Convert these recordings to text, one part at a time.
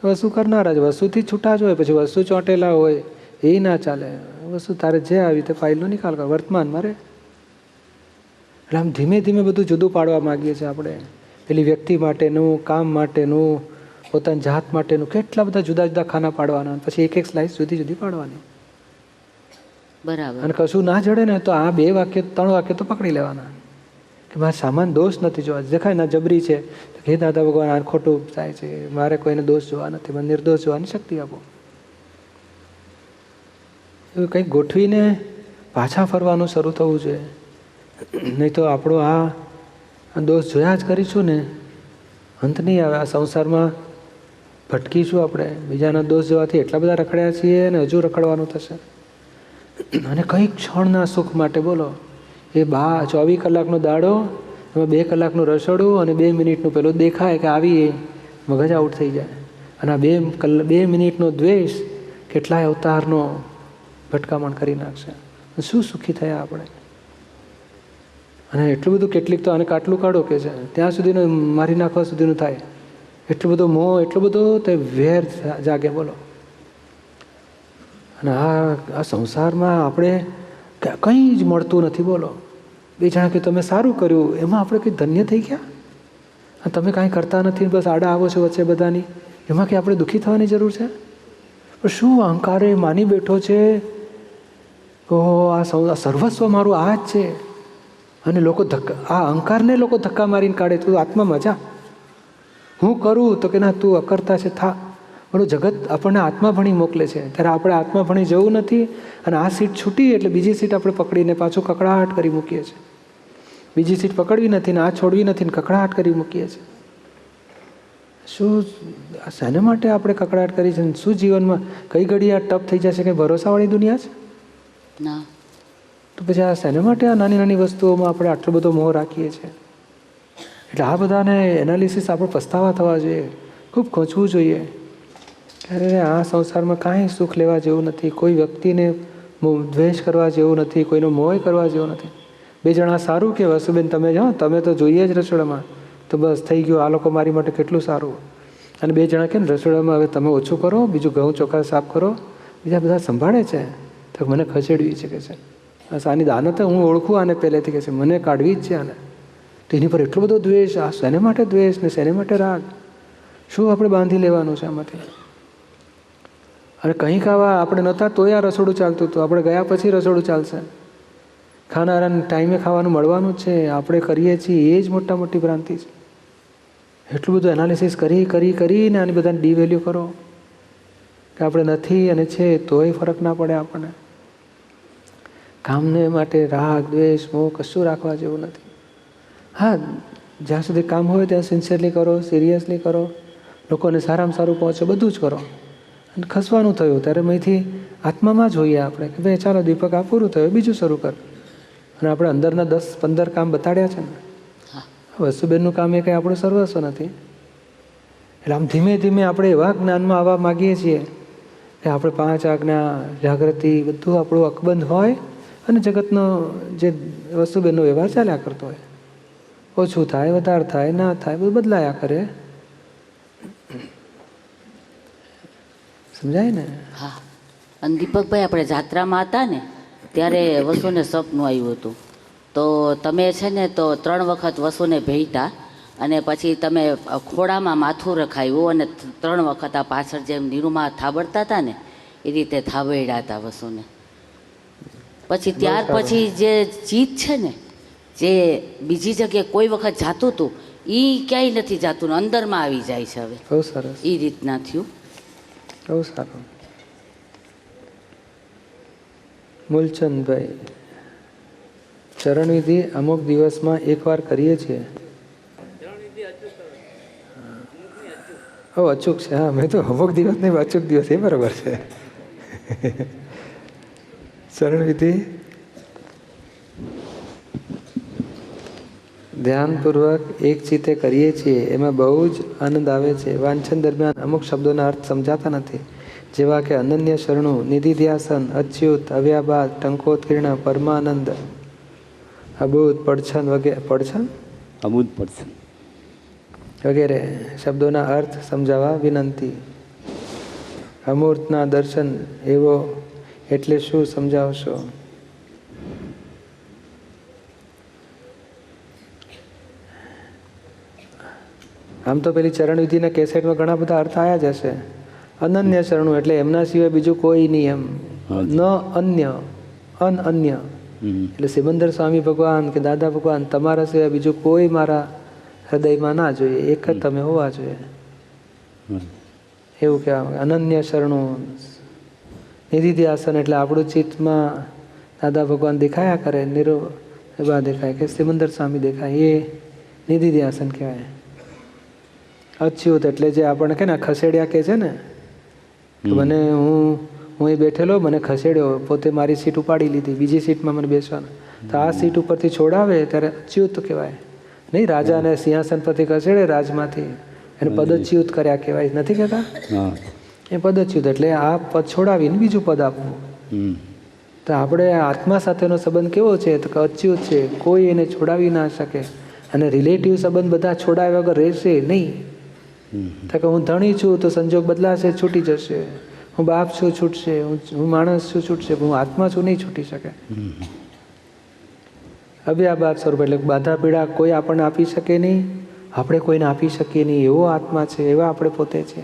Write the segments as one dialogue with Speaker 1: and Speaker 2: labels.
Speaker 1: વસુ કરનારા જ, વસુથી છૂટા જ હોય. પછી વસુ ચોંટેલા હોય એ ના ચાલે. વસ્તુ તારે જે આવી તે ફાઇલનો નિકાલ કરો, વર્તમાનમાં રહે. એટલે આમ ધીમે ધીમે બધું જુદું પાડવા માગીએ છીએ આપણે. પેલી વ્યક્તિ માટેનું, કામ માટેનું, પોતાની જાત માટેનું, કેટલા બધા જુદા જુદા ખાના પાડવાના, પછી એક એક સ્લાઇસ જુદી જુદી પાડવાની.
Speaker 2: બરાબર.
Speaker 1: અને કશું ના જડે ને તો આ 2 વાક્ય 3 વાક્ય તો પકડી લેવાના કે મારે સામાન દોષ નથી જોવા. દેખાય ના જબરી છે તો હે દાદા ભગવાન આ ખોટું થાય છે, મારે કોઈને દોષ જોવા નથી, મને નિર્દોષ જોવાની શક્તિ આપો. એવું કંઈક ગોઠવીને પાછા ફરવાનું શરૂ થવું જોઈએ. નહીં તો આપણો આ દોષ જોયા જ કરીશું ને, અંત નહીં આવે. આ સંસારમાં ભટકીશું આપણે. બીજાના દોષ જોવાથી એટલા બધા રખડ્યા છીએ અને હજુ રખડવાનું થશે. અને કંઈક ક્ષણના સુખ માટે બોલો, એ 24 કલાકનો દાડો, એમાં 2 કલાકનું રસોડું અને 2 મિનિટનું પેલું દેખાય કે આવી મગજ આઉટ થઈ જાય. અને આ 2 મિનિટનો દ્વેષ કેટલાય અવતારનો ભટકામણ કરી નાખશે. શું સુખી થયા આપણે. અને એટલું બધું કેટલીક તો આને કાટલું કાઢો કે છે ત્યાં સુધીનું મારી નાખવા સુધીનું થાય. એટલું બધું મોહ, એટલું બધું તે વેર જાગે બોલો. અને આ સંસારમાં આપણે કંઈ જ મળતું નથી બોલો. બીજા કે તમે સારું કર્યું એમાં આપણે કંઈ ધન્ય થઈ ગયા. અને તમે કાંઈ કરતા નથી, બસ આડા આવો છો વચ્ચે બધાની, એમાં કે આપણે દુઃખી થવાની જરૂર છે. પણ શું અહંકારે માની બેઠો છે, ઓહો આ સર્વસ્વ મારું આ જ છે. અને લોકો આ અહંકારને લોકો ધક્કા મારીને કાઢે. તું આત્મામાં જા, હું કરું તો કે ના તું અકર્તા છે થા. બધું જગત આપણને આત્મા ભણી મોકલે છે, ત્યારે આપણે આત્મા ભણી જવું નથી. અને આ સીટ છૂટી એટલે બીજી સીટ આપણે પકડીને પાછું કકડાટ કરી મૂકીએ છીએ. બીજી સીટ પકડવી નથી ને આ છોડવી નથી ને કકડાટ કરી મૂકીએ છીએ. શું શેના માટે આપણે કકડાટ કરી છે? શું જીવનમાં કઈ ઘડી આ ટપ થઈ જશે? કંઈ ભરોસાવાળી દુનિયા છે
Speaker 2: ના.
Speaker 1: તો પછી આ શેના માટે આ નાની નાની વસ્તુઓમાં આપણે આટલો બધો મોહ રાખીએ છીએ? એટલે આ બધાને એનાલિસિસ આપણે પસ્તાવા થવા જોઈએ, ખૂબ ખોંચવું જોઈએ. અરે આ સંસારમાં કાંઈ સુખ લેવા જેવું નથી. કોઈ વ્યક્તિને દ્વેષ કરવા જેવું નથી, કોઈનો મોહ કરવા જેવું નથી. 2 જણા સારું કે વસુબેન તમે જાઓ, તમે તો જોઈએ જ રસોડામાં તો બસ થઈ ગયું, આ લોકો મારી માટે કેટલું સારું. અને 2 જણા કે રસોડામાં હવે તમે ઓછું કરો, બીજું ઘઉં ચોખા સાફ કરો, બીજા બધા સંભાળે છે તો મને ખસેડવી છે કે છે. બસ આની દાનત હું ઓળખું આને પહેલેથી કે છે, મને કાઢવી જ છે આને. તો એની પર એટલો બધો દ્વેષ. આ શેને માટે દ્વેષ ને શેને માટે રાગ? શું આપણે બાંધી લેવાનું છે આમાંથી? અને કંઈક આવા આપણે નહોતા તોય આ રસોડું ચાલતું હતું, આપણે ગયા પછી રસોડું ચાલશે. ખાનારાને ટાઈમે ખાવાનું મળવાનું જ છે. આપણે કરીએ છીએ એ જ મોટા મોટી ભ્રાંતિ છે. એટલું બધું એનાલિસિસ કરીને આની બધાને ડીવેલ્યુ કરો કે આપણે નથી અને છે તોય ફરક ના પડે આપણને. કામને માટે રાગ દ્વેષ મોહ કશું રાખવા જેવું નથી. હા, જ્યાં સુધી કામ હોય ત્યાં સિન્સિયરલી કરો, સિરિયસલી કરો, લોકોને સારામાં સારું પહોંચે, બધું જ કરો. અને ખસવાનું થયું ત્યારે અહીંથી આત્મામાં જોઈએ આપણે કે ભાઈ ચાલો દીપક આ પૂરું થયું, બીજું શરૂ કર. અને આપણે અંદરના 10-15 કામ બતાડ્યા છે ને. વસુબેનનું કામ એ કંઈ આપણું સર્વસ્વ નથી. એટલે આમ ધીમે ધીમે આપણે એવા જ્ઞાનમાં આવવા માગીએ છીએ કે આપણે 5 આજ્ઞા, જાગૃતિ બધું આપણું અકબંધ હોય અને જગતનો જે વસુબેનનો વ્યવહાર ચાલ્યા કરતો હોય. ઓછું થાય, વધારે થાય, ના થાય, બધું બદલાયા કરે. સમજાય ને?
Speaker 2: હા. અને દીપકભાઈ આપણે જાત્રામાં હતા ને ત્યારે વસુને સપનું આવ્યું હતું. તો તમે છે ને તો 3 વખત વસુને ભેટ્યા અને પછી તમે ખોડામાં માથું રખાયું અને 3 વખત આ પાછળ જેમ નીરુમાં થાબડતા હતા ને એ રીતે થાબડ્યા હતા વસુને. પછી ત્યાર પછી જે ચિત્ત છે ને જે બીજી જગ્યાએ કોઈ વખત જાતું હતું એ ક્યાંય નથી જાતું, અંદરમાં આવી જાય છે હવે.
Speaker 1: બહુ સરસ.
Speaker 2: એ રીતના થયું.
Speaker 1: બહુ સારું. મૂલચંદભાઈ, ચરણવિધિ અમુક દિવસમાં એકવાર કરીએ છીએ. અચૂક છે. હા, મેં તો અમુક દિવસ નહીં, અચૂક દિવસ. એ બરાબર છે. ચરણવિધિ ધ્યાનપૂર્વક એક ચિત્તે કરીએ છીએ, એમાં બહુ જ આનંદ આવે છે. વાંચન દરમિયાન અમુક શબ્દોના અર્થ સમજાતા નથી, જેવા કે અનન્ય શરણું, નિધિધ્યાસન, અચ્યુત, અવ્યાબાદ, ટંકોત્કીર્ણ, પરમાનંદ, અબૂત, પડછન વગેરે. પડછન,
Speaker 3: અબૂત, પડછન
Speaker 1: વગેરે શબ્દોના અર્થ સમજાવવા વિનંતી. અમૂર્તના દર્શન એવો એટલે શું સમજાવશો? આમ તો પેલી ચરણ વિધિના કેસેટમાં ઘણા બધા અર્થ આવ્યા જ હશે. અનન્ય શરણું એટલે એમના સિવાય બીજું કોઈ નહીં એમ. ન અન્ય, અનન્ય એટલે સિમંદર સ્વામી ભગવાન કે દાદા ભગવાન તમારા સિવાય બીજું કોઈ મારા હૃદયમાં ના જોઈએ, એક જ તમે હોવા જોઈએ એવું કહેવાય. અનન્ય શરણું નિધિધ્યાસન એટલે આપણું ચિત્તમાં દાદા ભગવાન દેખાયા કરે, નિર્વા દેખાય કે સિમંદર સ્વામી દેખાય, એ નિધિધ્યાસન કહેવાય. અચ્યુત એટલે જે આપણને કે ને ખસેડ્યા કે છે ને કે મને હું એ બેઠેલો મને ખસેડ્યો, પોતે મારી સીટ ઉપાડી લીધી, બીજી સીટમાં મને બેસવાનું, તો આ સીટ ઉપરથી છોડાવે ત્યારે અચ્યુત કહેવાય. નહીં રાજાને સિંહાસન પરથી ખસેડે રાજમાંથી, એને પદચ્યુત કર્યા કહેવાય, નથી કહેતા? એ પદચ્યુત એટલે આ પદ છોડાવીને બીજું પદ આપવું. તો આપણે આત્મા સાથેનો સંબંધ કેવો છે? તો કે અચ્યુત છે, કોઈ એને છોડાવી ના શકે. અને રિલેટિવ સંબંધ બધા છોડાવ્યા વગર રહેશે નહીં. તો કે હું ધણી છું તો સંજોગ બદલાશે, છૂટી જશે. હું બાપ છું, છૂટશે. હું માણસ છું, છૂટશે. હું આત્મા છું, નહીં છૂટી શકે. અવ્યાબાદ સ્વરૂપ એટલે બાધા પીડા કોઈ આપણને આપી શકે નહીં, આપણે કોઈને આપી શકીએ નહીં. એવો આત્મા છે, એવા આપણે પોતે છે.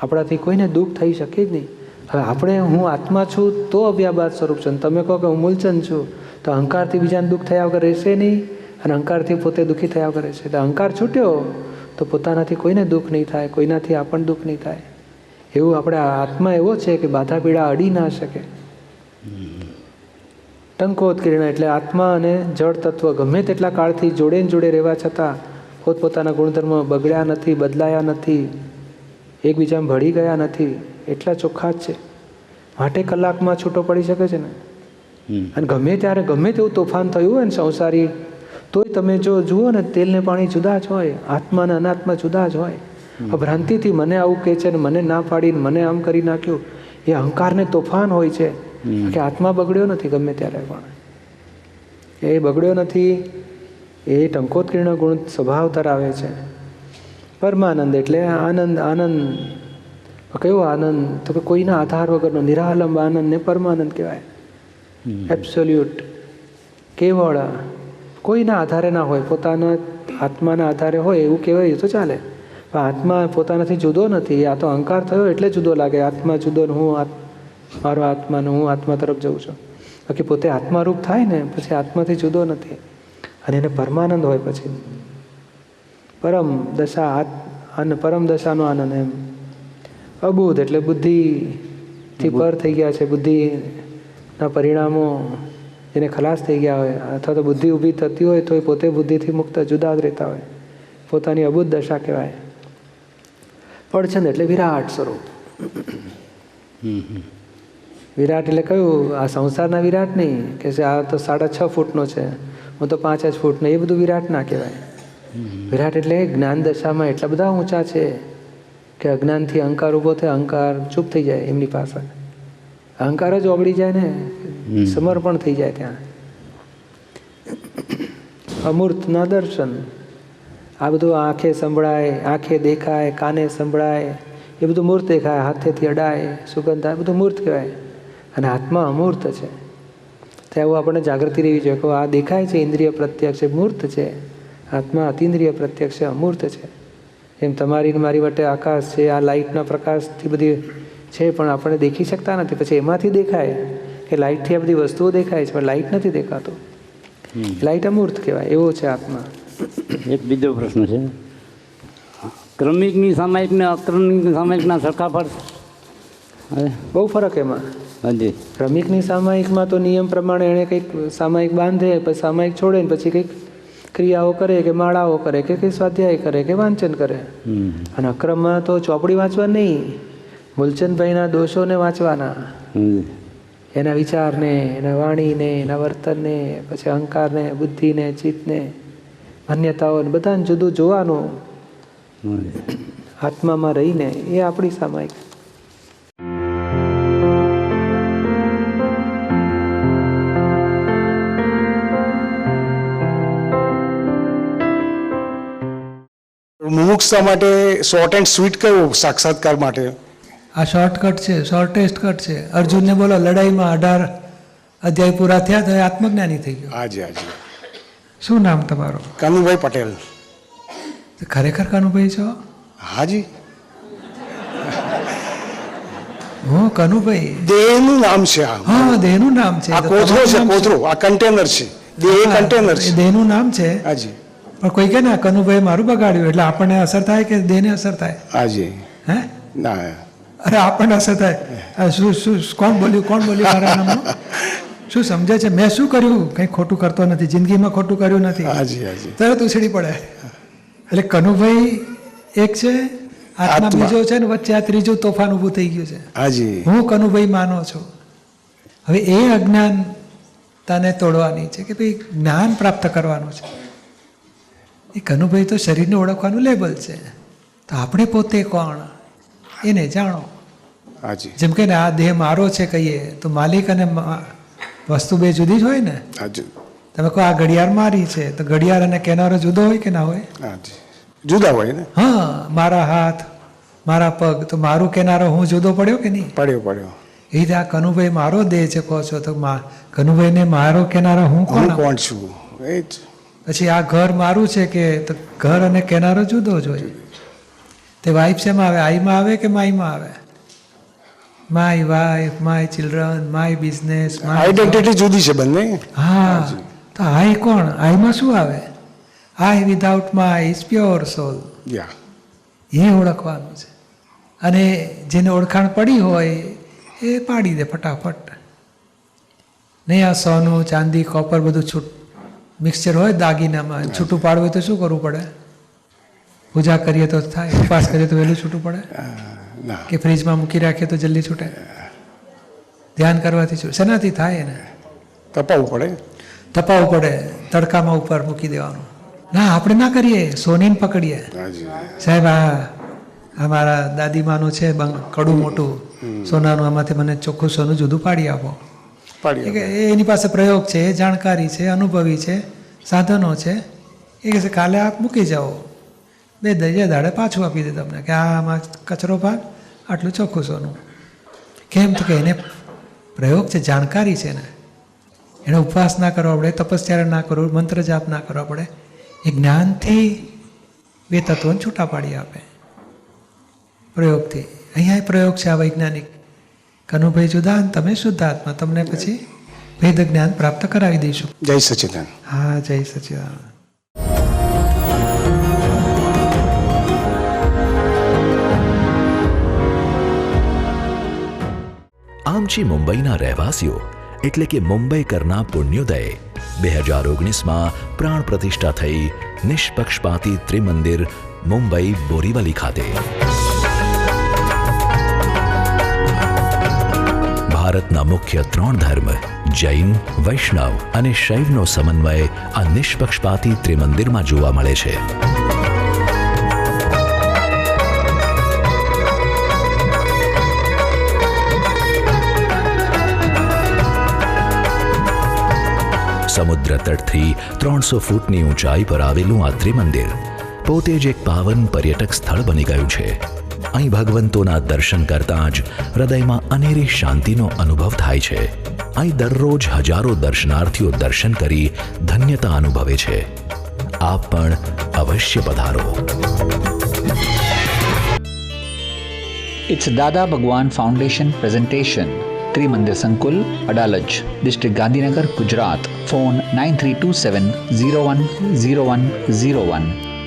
Speaker 1: આપણાથી કોઈને દુઃખ થઈ શકે જ નહીં. હવે આપણે હું આત્મા છું તો અવ્યાબાદ સ્વરૂપ છે. તમે કહો કે હું મૂલચંદ છું તો અહંકારથી બીજાને દુઃખ થયા વગર રહેશે નહીં, અને અહંકારથી પોતે દુઃખી થયા વગર રહેશે. એટલે અહંકાર છૂટ્યો તો પોતાનાથી કોઈને દુઃખ નહીં થાય, કોઈનાથી આપણને દુઃખ નહીં થાય. એવું આપણે આત્મા એવો છે કે બાધા પીડા અડી ના શકે. ટંકોત્કીર્ણ એટલે આત્મા અને જળ તત્વ ગમે તેટલા કાળથી જોડે ને જોડે રહેવા છતાં પોતપોતાના ગુણધર્મ બગડ્યા નથી, બદલાયા નથી, એકબીજામાં ભળી ગયા નથી, એટલા ચોખ્ખા જ છે. માટે કલાકમાં છૂટો પડી શકે છે ને. અને ગમે ત્યારે ગમે તેવું તોફાન થયું હોય ને સંસારી, તોય તમે જો જુઓ ને તેલ ને પાણી જુદા જ હોય, આત્મા ને અનાત્મા જુદા જ હોય. ભ્રાંતિથી મને આવું કહે છે ને મને ના પાડીને મને આમ કરી નાખ્યું, એ અહંકારને તોફાન હોય છે. કે આત્મા બગડ્યો નથી ગમે ત્યારે પણ, એ બગડ્યો નથી. એ ટંકોત્કીર્ણ ગુણ સ્વભાવ ધરાવે છે. પરમાનંદ એટલે આનંદ. આનંદ કયો આનંદ? તો કે કોઈના આધાર વગરનો નિરાલંબ આનંદ ને પરમાનંદ કહેવાય. એબ્સોલ્યુટ, કેવળ, કોઈના આધારે ના હોય, પોતાના આત્માના આધારે હોય એવું કહેવાય તો ચાલે. પણ આત્મા પોતાનાથી જુદો નથી. આ તો અહંકાર થયો એટલે જુદો લાગે. આત્મા જુદો ને હું મારો આત્મા ને હું આત્મા તરફ જઉં છું. બાકી પોતે આત્મારૂપ થાય ને પછી આત્માથી જુદો નથી. અને એને પરમાનંદ હોય પછી પરમ દશા, પરમ દશાનો આનંદ એમ. અબુધ એટલે બુદ્ધિથી પર થઈ ગયા છે, બુદ્ધિના પરિણામો જેને ખલાસ થઈ ગયા હોય, અથવા તો બુદ્ધિ ઊભી થતી હોય તો એ પોતે બુદ્ધિથી મુક્ત જુદા જ રહેતા હોય, પોતાની અબુધ દશા કહેવાય. પડછંદ એટલે વિરાટ સ્વરૂપ. વિરાટ એટલે કયું? આ સંસારના વિરાટ નહીં કે આ તો 6.5 ફૂટનો છે, હું તો 5 જ ફૂટનો, એ બધું વિરાટ ના કહેવાય. વિરાટ એટલે જ્ઞાન દશામાં એટલા બધા ઊંચા છે કે અજ્ઞાનથી અહંકાર ઊભો થાય, અહંકાર ચૂપ થઈ જાય એમની પાસે. અહંકાર જ ઓગળી જાય ને, સમર્પણ થઈ જાય ત્યાં. અમૂર્તના દર્શન, આ બધું આંખે સંભળાય, આંખે દેખાય, કાને સંભળાય, એ બધું મૂર્ત દેખાય, હાથેથી અડાય, સુગંધ આવે, બધું મૂર્ત કહેવાય. અને આત્મા અમૂર્ત છે. ત્યાં આપણને જાગૃતિ રહેવી જોઈએ કે આ દેખાય છે ઇન્દ્રિય પ્રત્યક્ષ, મૂર્ત છે. આત્મા અતિન્દ્રિય પ્રત્યક્ષ છે, અમૂર્ત છે. એમ તમારી મારી વટે આકાશ છે, આ લાઇટના પ્રકાશથી બધી છે પણ આપણે દેખી શકતા નથી. પછી એમાંથી દેખાય કે લાઇટથી આ બધી વસ્તુઓ દેખાય છે પણ લાઇટ નથી દેખાતો. લાઇટ અમૂર્ત કહેવાય. એવો છે આત્મા.
Speaker 3: એક બીજો પ્રશ્ન છે, ક્રમિકની સામાયિક ને અક્રમિક સામાયિકના સરખા ફરક?
Speaker 1: બહુ ફરક એમાં.
Speaker 3: હાજી.
Speaker 1: ક્રમિકની સામાયિકમાં તો નિયમ પ્રમાણે એણે કંઈક સામાયિક બાંધે, પછી સામાયિક છોડે ને પછી કંઈક ક્રિયાઓ કરે કે માળાઓ કરે કે કંઈ સ્વાધ્યાય કરે કે વાંચન કરે. અને અક્રમમાં તો ચોપડી વાંચવા નહીં, મૂલચંદભાઈના દોષોને વાંચવાના, એના વિચારને, એના વાણીને, એના વર્તનને, પછી અહંકારને, બુદ્ધિને, ચિત્તને, માન્યતાઓને બધાને જુદું જોવાનું આત્મામાં રહીને. એ આપણી સામાયિક.
Speaker 4: મુમુક્ષતા માટે શોર્ટ એન્ડ સ્વીટ કયું સાક્ષાત્કાર માટે?
Speaker 1: આ શોર્ટકટ છે, શોર્ટેસ્ટ કટ છે. અર્જુનને બોલો લડાઈમાં 18 અધ્યાય પૂરા થયા તો એ આત્મજ્ઞાની થઈ ગયો.
Speaker 4: હાજી હાજી.
Speaker 1: શું નામ તમારું?
Speaker 4: કનુભાઈ પટેલ.
Speaker 1: તો ખરેખર કનુભાઈ છો?
Speaker 4: હાજી.
Speaker 1: હું કનુભાઈ.
Speaker 4: દેહનું નામ છે આ.
Speaker 1: હા, દેહનું નામ છે.
Speaker 4: આ કોથળો છે, કોથળો. આ કન્ટેનર છે. દેહ કન્ટેનર
Speaker 1: એ
Speaker 4: છે.
Speaker 1: દેહનું નામ છે.
Speaker 4: હાજી
Speaker 1: પણ કોઈ કે ના કનુભાઈ મારું બગાડ્યું એટલે આપણને અસર થાય કે દેહને અસર થાય?
Speaker 4: હાજી.
Speaker 1: હે?
Speaker 4: ના
Speaker 1: અરે આપણને અસર થાય. આ શું કોણ બોલ્યું મારા નામનું? શું સમજે છે? મેં શું કર્યું? કંઈ ખોટું કરતો નથી, જિંદગીમાં ખોટું કર્યું નથી.
Speaker 4: હાજી હાજી.
Speaker 1: તરત ઉછળી પડે. એટલે કનુભાઈ એક છે, આત્મા
Speaker 4: આત્મા.
Speaker 1: બીજો છે ને વચ્ચે આ ત્રીજું તોફાન ઊભું થઈ ગયું છે.
Speaker 4: હાજી.
Speaker 1: હું કનુભાઈ માનો છું. હવે એ અજ્ઞાનતાને તોડવાની છે કે ભાઈ જ્ઞાન પ્રાપ્ત કરવાનું છે. એ કનુભાઈ તો શરીરને ઓળખવાનું લેબલ છે. તો આપણે પોતે કોણ એને જાણો.
Speaker 4: હાજી
Speaker 1: જેમ કે ને આ દેહ મારો છે કહીએ તો માલિક અને વસ્તુ બે જુદી જ હોય ને.
Speaker 4: હાજી.
Speaker 1: તમે કહો આ ઘડિયાળ મારી છે તો ઘડિયાળ અને કેનારો જુદો હોય કે ના હોય?
Speaker 4: હાજી. જુદા હોય ને.
Speaker 1: હા, મારા હાથ મારા પગ તો મારું કેનારો હું જુદો પડ્યો કે નહીં?
Speaker 4: પડ્યો પડ્યો.
Speaker 1: એ રીતે આ કનુભાઈ મારો દેહ છે કહો છો તો કનુભાઈને મારો કેનારો હું
Speaker 4: હું
Speaker 1: કોણ?
Speaker 4: કોણ છું એ જ.
Speaker 1: પછી આ ઘર મારું છે કે તો ઘર અને કેનારો જુદો જ હોય. તે વાઈફ શેમાં આવે? આઈમાં આવે કે માઈમાં આવે? My wife, my children, my business,
Speaker 4: identity જુદી છે બંને.
Speaker 1: હા, તો આઈ કોણ? આઈમાં શું આવે? I without my is pure soul.
Speaker 4: Yeah.
Speaker 1: એ ઓળખવાનું છે. અને જેને ઓળખાણ પડી હોય એ પાડી દે ફટાફટ. નહીં આ સોનું ચાંદી કોપર બધું મિક્સચર હોય દાગીનામાં, છૂટું પાડવું હોય તો શું કરવું પડે? પૂજા કરીએ તો થાય, ઉપવાસ કરીએ તો વહેલું છૂટું પડે
Speaker 4: ના.
Speaker 1: કે ફ્રીજમાં મૂકી રાખીએ તો જલ્દી છૂટે? ધ્યાન કરવાથી છૂટે. શેનાથી થાય એને?
Speaker 4: તપાવવું પડે.
Speaker 1: તપાવવું પડે, તડકામાં ઉપર મૂકી દેવાનું. ના, આપણે ના કરીએ, સોનીને પકડીએ.
Speaker 4: હાજી.
Speaker 1: સાહેબ આ મારા દાદીમાનું છે કડું મોટું સોનાનું, આમાંથી મને ચોખ્ખું સોનું જુદું પાડી આપો.
Speaker 4: પાડી
Speaker 1: કે એની પાસે પ્રયોગ છે, જાણકારી છે, અનુભવી છે, સાધનો છે. એ કહે છે કાલે આપ મૂકી જાઓ, 2 દાડે પાછું આપી દે તમને કે આમાં કચરો ભાગ, આટલું ચોખ્ખું સોનું. કેમ? તો કે એને પ્રયોગ છે, જાણકારી છે ને. એને ઉપવાસ ના કરવા પડે, તપસ્યા ના કરવું, મંત્ર જાપ ના કરવા પડે. એ જ્ઞાનથી 2 તત્વોને છૂટા પાડી આપે પ્રયોગથી. અહીંયા પ્રયોગ છે આ વૈજ્ઞાનિક. કનુભાઈ જુદા અને તમે શુદ્ધાત્મા. તમને પછી ભેદ જ્ઞાન પ્રાપ્ત કરાવી દઈશું.
Speaker 4: જય સચિદાન.
Speaker 1: હા, જય સચિદાનંદ.
Speaker 5: આમચી મુંબઈના રહેવાસીઓ એટલે કે મુંબઈકરના પુણ્યોદય 2019માં પ્રાણ પ્રતિષ્ઠા થઈ નિષ્પક્ષપાતી ત્રિમંદિર મુંબઈ બોરીવલી ખાતે. ભારતના મુખ્ય 3 ધર્મ જૈન, વૈષ્ણવ અને શૈવનો સમન્વય આ નિષ્પક્ષપાતી ત્રિમંદિરમાં જોવા મળે છે. સમુદ્ર તટથી 300 ફૂટની ઊંચાઈ પર આવેલું આ ત્રિમંદિર પોતે જ એક પાવન પર્યટક સ્થળ બની ગયું છે. અહીં ભગવંતોના દર્શન કરતાં જ હૃદયમાં અનેરી શાંતિનો અનુભવ થાય છે. અહીં દરરોજ હજારો દર્શનાર્થીઓ દર્શન કરી ધન્યતા અનુભવે છે. આપ પણ અવશ્ય પધારો.
Speaker 6: It's Dada Bhagwan Foundation presentation. Trimandir Sankul, Adalaj, District Gandhinagar, Gujarat. Phone 9327 010101.